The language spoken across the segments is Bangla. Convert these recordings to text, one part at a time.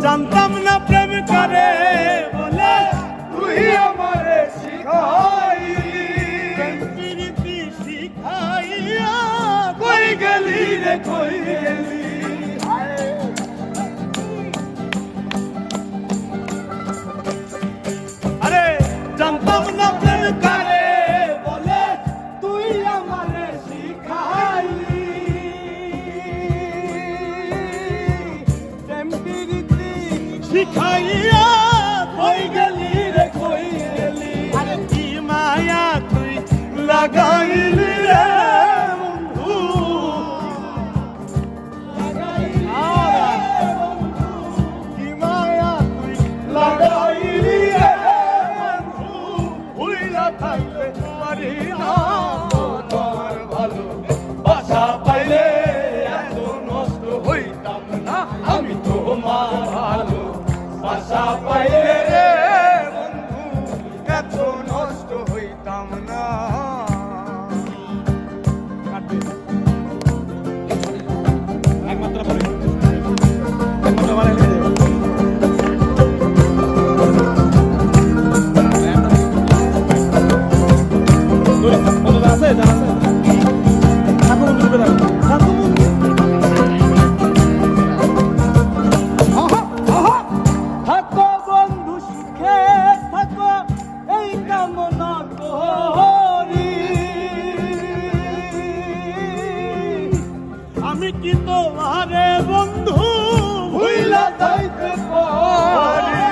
জানতাম না প্রেম করে বলে তুই আমারে শিখাইলি প্রেম প্রীতি শিখাইয়া কই গেলি রে কই গেলি আরে জানতাম না প্রেম করে বলে তুই আমারে শিখাইলি প্রেম প্রীতি শিখাইয়া কই গেলি রে কই গেলি আরে কি মায়া তুই লাগাইলি রে বন্ধু কি মায়া তুই লাগাইলি রে বন্ধু ভুইলা থাকতে পারি না তোমার ভালো বাসা পাইলে এত নষ্ট হইতাম না আমি তোমার ভালো বাসা পাইলে রে বন্ধু এত নষ্ট হইতাম না একমাত্র মানে আছে থাকো বন্ধু থাকো বন্ধু থাকো বন্ধু সুখে থাকো এই কামনা করি আমি কি তোমারে বন্ধু ভুইলা যাইতে পারি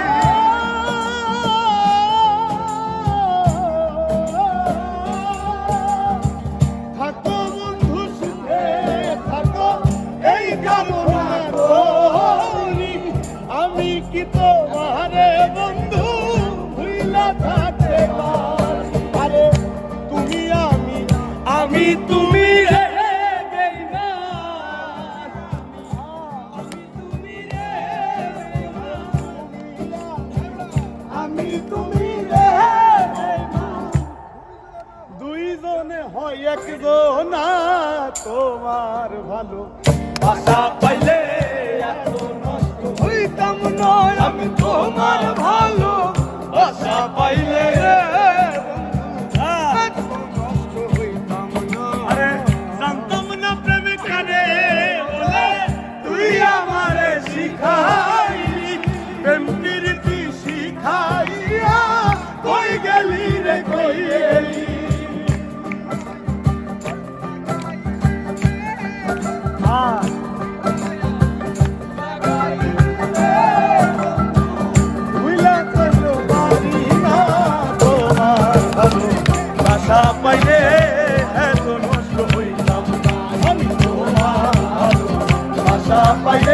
থাকো বন্ধু সুখে থাকো এই কামনা করি আমি কি তোমারে বন্ধু ভুইলা থাকতে পারি আরে তুমি আমি তুমি রে বেঈমান আমি তুমি রে আমি তুমি রে বেঈমান দুইজনে হয় একজন তোমার ভালো বাসা পাইলে এত নষ্ট হইতাম নয় আমি তোমার ভালো বাসা পাইলে রে বন্ধু এত নষ্ট হইতাম না আরে জানতাম না প্রেম করে বলে তুই আমারে শিখাইলি প্রেম প্রীতি শিখাইয়া কই গেলি রে কই গেলি ভুইলা কইল পারি না তোমার ভালো বাসা পাইলে এত নষ্ট হইতাম না। আমি তোমার ভালো বাসা পাইলে